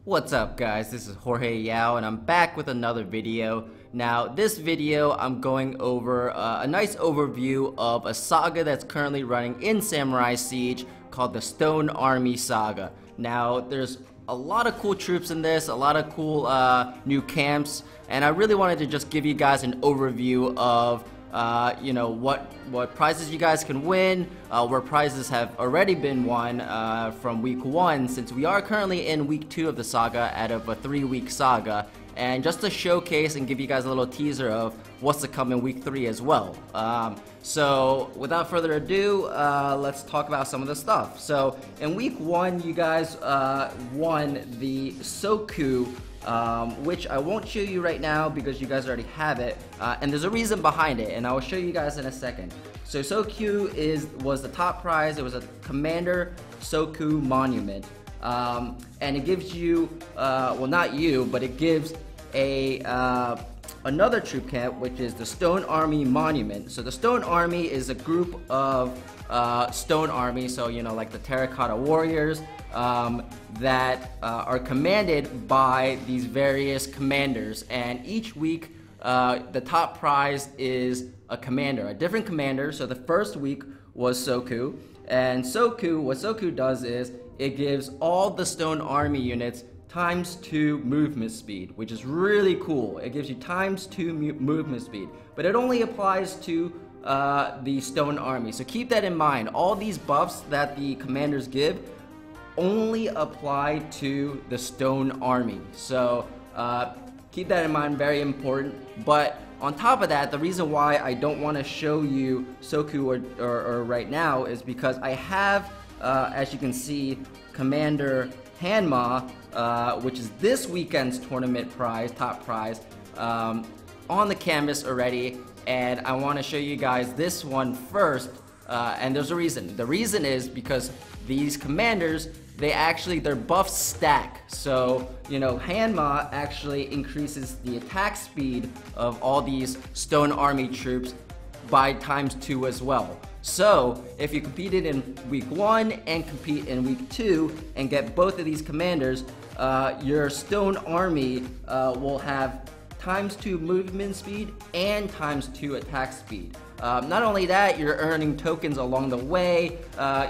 What's up guys, this is Jorge Yao and I'm back with another video. Now this video I'm going over a nice overview of a saga that's currently running in Samurai Siege called the Stone Army Saga. Now there's a lot of cool troops in this, a lot of cool new camps, and I really wanted to just give you guys an overview of you know, what prizes you guys can win, where prizes have already been won from week 1, since we are currently in week 2 of the saga out of a 3-week saga, and just to showcase and give you guys a little teaser of what's to come in week 3 as well. So without further ado, let's talk about some of the stuff. So in week 1 you guys won the Soku, which I won't show you right now because you guys already have it, and there's a reason behind it, and I will show you guys in a second. So Soku was the top prize. It was a Commander Soku Monument, and it gives you, well, not you, but it gives another troop camp, which is the Stone Army Monument. So the Stone Army is a group of Stone Army, so you know, like the Terracotta Warriors, that are commanded by these various commanders, and each week the top prize is a commander, a different commander. So the first week was Soku, and what Soku does is it gives all the Stone Army units ×2 movement speed, which is really cool. It gives you ×2 movement speed, but it only applies to the Stone Army. So keep that in mind. All these buffs that the commanders give only apply to the Stone Army. So keep that in mind, very important. But on top of that, the reason why I don't want to show you Soku or right now is because I have, as you can see, Commander Hanma, which is this weekend's tournament prize, top prize, on the canvas already, and I want to show you guys this one first, and there's a reason. The reason is because these commanders, their buffs stack. So, you know, Hanma actually increases the attack speed of all these Stone Army troops by ×2 as well. So, if you competed in week 1 and compete in week 2 and get both of these commanders, your Stone Army will have ×2 movement speed and ×2 attack speed. Not only that, you're earning tokens along the way.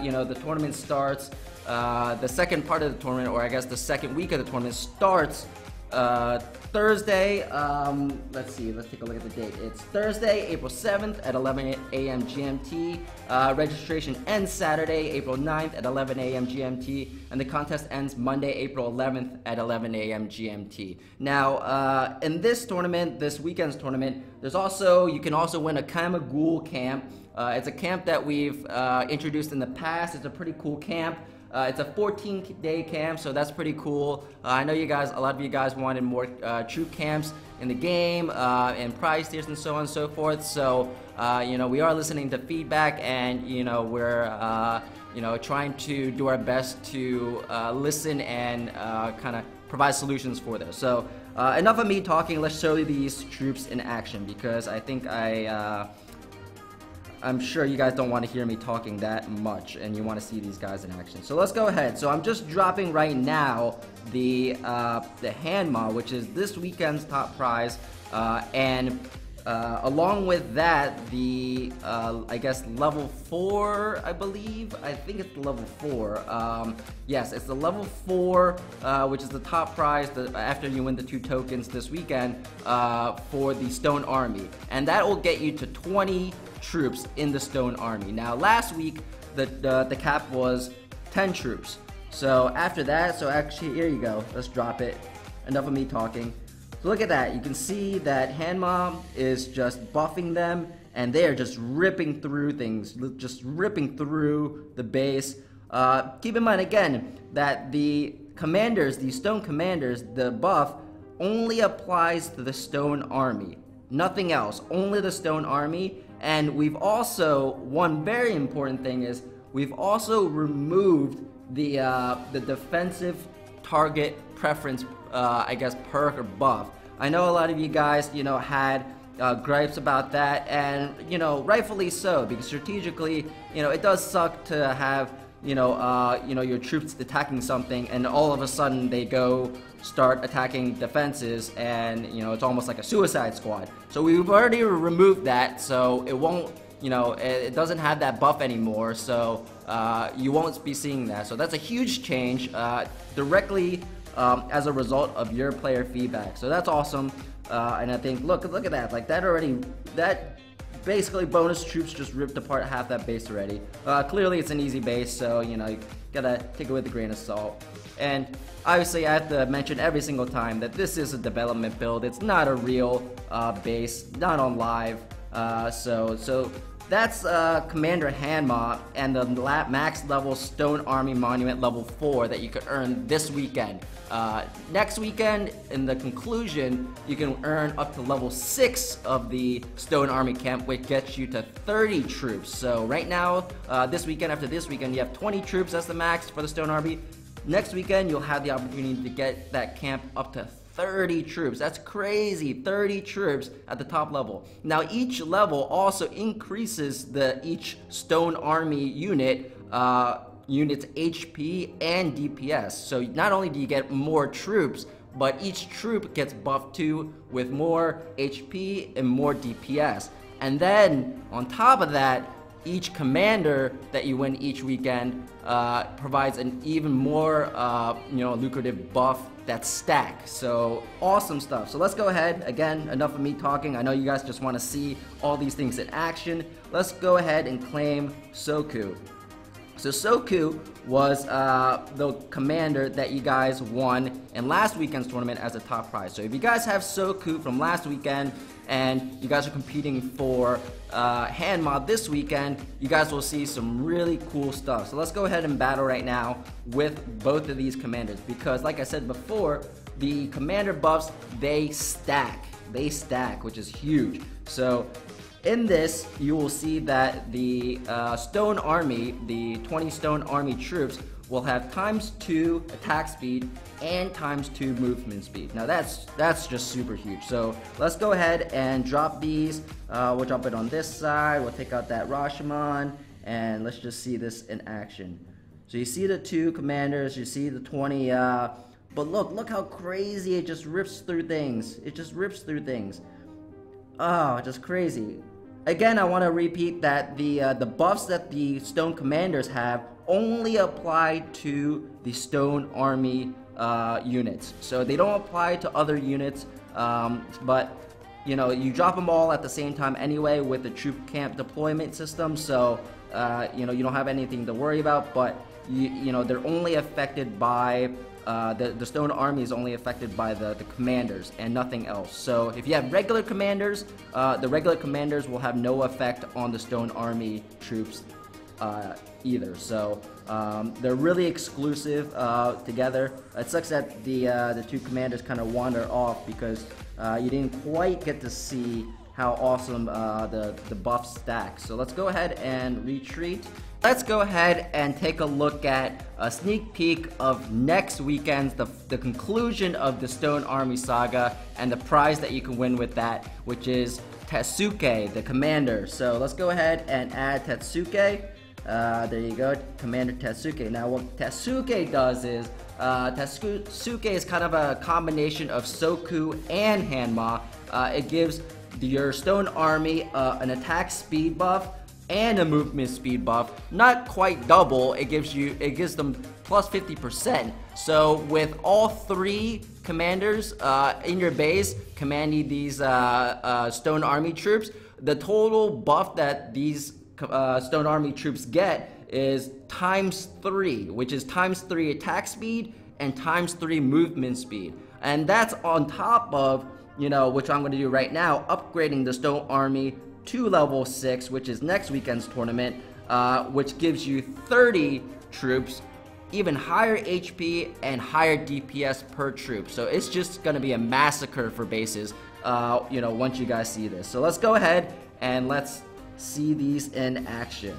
You know, the tournament starts, the second part of the tournament, or I guess the second week of the tournament starts Thursday. Let's take a look at the date. It's Thursday, April 7th at 11 a.m. GMT. Registration ends Saturday, April 9th at 11 a.m. GMT, and the contest ends Monday, April 11th at 11 a.m. GMT. Now, in this tournament, this weekend's tournament, you can also win a Kamcord camp. It's a camp that we've introduced in the past. It's a pretty cool camp. It's a 14-day camp, so that's pretty cool. I know a lot of you guys wanted more troop camps in the game, and prize tiers and so on and so forth. So, you know, we are listening to feedback, and you know, we're you know, trying to do our best to listen and kind of provide solutions for this. So, enough of me talking. Let's show you these troops in action, because I think I'm sure you guys don't want to hear me talking that much, and you want to see these guys in action. So let's go ahead. So I'm just dropping right now the Hanma, which is this weekend's top prize, and along with that, the I guess level 4, I believe. I think it's the level 4. Yes, it's the level 4, which is the top prize after you win the 2 tokens this weekend for the Stone Army, and that will get you to 20 troops in the Stone Army. Now last week the cap was 10 troops. So after that, so actually here you go, let's drop it. Enough of me talking. So look at that, you can see that Hanma is just buffing them, and they are just ripping through things, just ripping through the base. Keep in mind again that the commanders, the Stone commanders, the buff only applies to the Stone Army, nothing else, only the Stone Army. And we've also, one very important thing is, we've also removed the defensive target preference, I guess, perk or buff. I know a lot of you guys, you know, had gripes about that, and you know, rightfully so, because strategically, you know, it does suck to have your troops attacking something, and all of a sudden they go start attacking defenses, and it's almost like a suicide squad. So we've already removed that, so it won't, it doesn't have that buff anymore, so you won't be seeing that. So that's a huge change directly as a result of your player feedback. So that's awesome, and I think look at that, like that basically bonus troops just ripped apart half that base already. Clearly it's an easy base, so you gotta take it with a grain of salt. And obviously I have to mention every single time that this is a development build. It's not a real base, not on live. So that's Commander Hanma and the max level Stone Army Monument level 4 that you could earn this weekend. Next weekend, in the conclusion, you can earn up to level 6 of the Stone Army Camp, which gets you to 30 troops. So right now, this weekend, after this weekend, you have 20 troops as the max for the Stone Army. Next weekend, you'll have the opportunity to get that camp up to 30 troops. That's crazy, 30 troops at the top level. Now each level also increases each Stone Army unit's HP and DPS. So not only do you get more troops, but each troop gets buffed too with more HP and more DPS. And then on top of that, each commander that you win each weekend provides an even more lucrative buff that's stacked. So awesome stuff. So let's go ahead. Again, enough of me talking. I know you guys just want to see all these things in action. Let's go ahead and claim Soku. So Soku was the commander that you guys won in last weekend's tournament as a top prize. So if you guys have Soku from last weekend and you guys are competing for hand mod this weekend, you guys will see some really cool stuff. So let's go ahead and battle right now with both of these commanders, because like I said before, the commander buffs, they stack, which is huge. So in this, you will see that the Stone Army, the 20 Stone Army troops, will have ×2 attack speed and ×2 movement speed. Now that's just super huge. So let's go ahead and drop these. We'll drop it on this side. We'll take out that Rashomon, and let's just see this in action. So you see the 2 commanders, you see the 20, but look how crazy it just rips through things. It just rips through things. Oh, just crazy. Again, I want to repeat that the buffs that the Stone Commanders have only apply to the Stone Army units. So they don't apply to other units, but you drop them all at the same time anyway with the troop camp deployment system. So you don't have anything to worry about, but they're only affected by the Stone Army is only affected by the commanders and nothing else. So if you have regular commanders, the regular commanders will have no effect on the Stone Army troops either. So they're really exclusive together. It sucks that the 2 commanders kind of wander off because you didn't quite get to see how awesome the buff stacks. So let's go ahead and retreat. Let's go ahead and take a look at a sneak peek of next weekend's, the conclusion of the Stone Army Saga, and the prize that you can win with that, which is Tetsuke, the commander. So let's go ahead and add Tetsuke. There you go, Commander Tetsuke. Now what Tetsuke does is, Tetsuke is kind of a combination of Soku and Hanma. It gives your Stone Army an attack speed buff and a movement speed buff. Not quite double, it gives them plus 50%. So with all 3 commanders in your base commanding these Stone Army troops, the total buff that these Stone Army troops get is ×3, which is ×3 attack speed and ×3 movement speed. And that's on top of, which I'm going to do right now, upgrading the Stone Army to level 6, which is next weekend's tournament, which gives you 30 troops, even higher HP and higher DPS per troop. So it's just going to be a massacre for bases, once you guys see this. So let's go ahead and let's see these in action.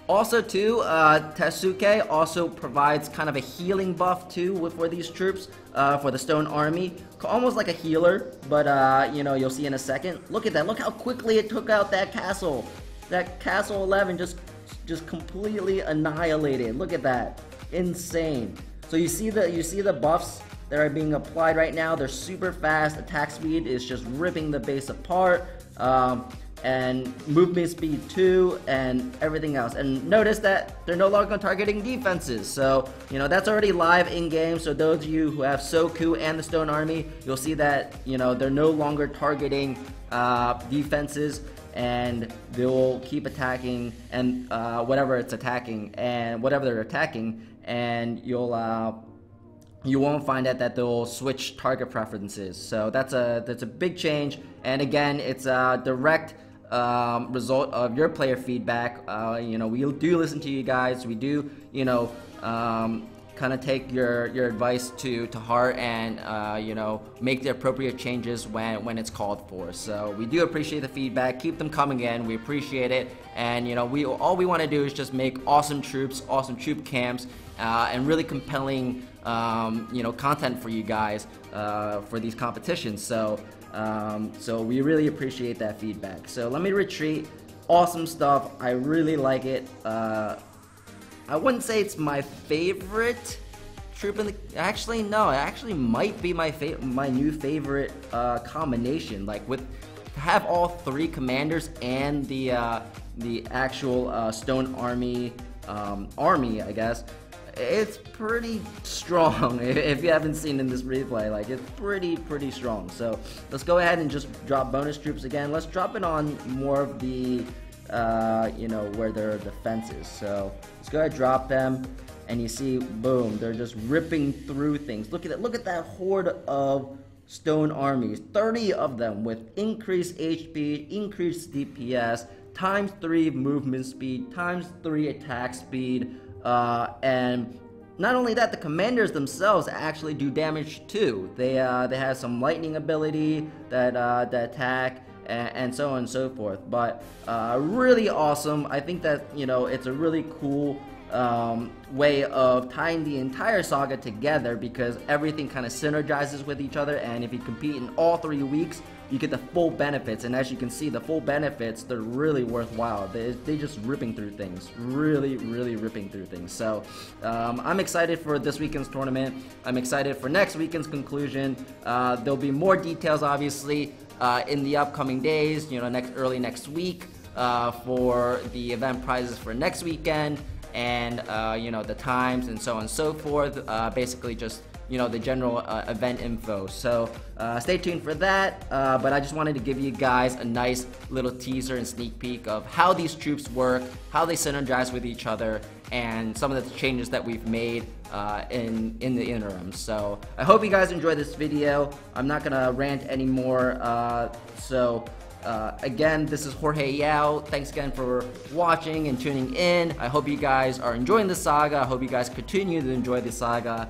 Also too, Tetsuke also provides kind of a healing buff too for these troops, for the Stone Army. Almost like a healer, but you'll see in a second. Look at that, look how quickly it took out that castle. That castle 11 just just completely annihilated. Look at that, insane. So you see the buffs that are being applied right now. They're super fast. Attack speed is just ripping the base apart, and movement speed too, and everything else. And notice that they're no longer targeting defenses. So that's already live in game. So those of you who have Soku and the Stone Army, you'll see that they're no longer targeting defenses, and they'll keep attacking and whatever it's attacking and whatever they're attacking, and you won't find that they'll switch target preferences. So that's a big change. And again, it's a direct result of your player feedback. We do listen to you guys. We do kind of take your advice to heart, and make the appropriate changes when it's called for. So we do appreciate the feedback. Keep them coming in. We appreciate it. And all we want to do is just make awesome troops, awesome troop camps, and really compelling content for you guys for these competitions. So we really appreciate that feedback. So let me retreat. Awesome stuff. I really like it. I wouldn't say it's my favorite troop in the. Actually, no. It actually might be my new favorite combination. Like to have all three commanders and the actual Stone Army I guess. It's pretty strong. If you haven't seen in this replay, like, it's pretty strong. So let's go ahead and just drop bonus troops again. Let's drop it on more of the where their defense is. So let's go ahead and drop them, and you see, boom, they're just ripping through things. Look at that. Look at that horde of Stone Armies. 30 of them with increased HP, increased DPS, ×3 movement speed, ×3 attack speed. And not only that, the commanders themselves actually do damage too. They have some lightning ability that attack, and so on and so forth. But really awesome. I think that it's a really cool way of tying the entire saga together, because everything kind of synergizes with each other, and if you compete in all 3 weeks, you get the full benefits. And as you can see, the full benefits, they're really worthwhile. They just ripping through things, really ripping through things. So I'm excited for this weekend's tournament. I'm excited for next weekend's conclusion. There'll be more details, obviously, in the upcoming days, early next week, for the event prizes for next weekend, and the times and so on and so forth. Basically just the general event info. So stay tuned for that. But I just wanted to give you guys a nice little teaser and sneak peek of how these troops work, how they synergize with each other, and some of the changes that we've made in the interim. So I hope you guys enjoyed this video. I'm not gonna rant anymore. Again, this is Jorge Yao. Thanks again for watching and tuning in. I hope you guys are enjoying the saga. I hope you guys continue to enjoy the saga.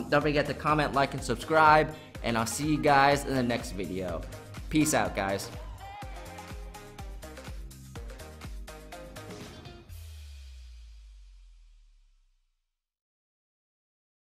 Don't forget to comment, like, and subscribe, and I'll see you guys in the next video. Peace out, guys.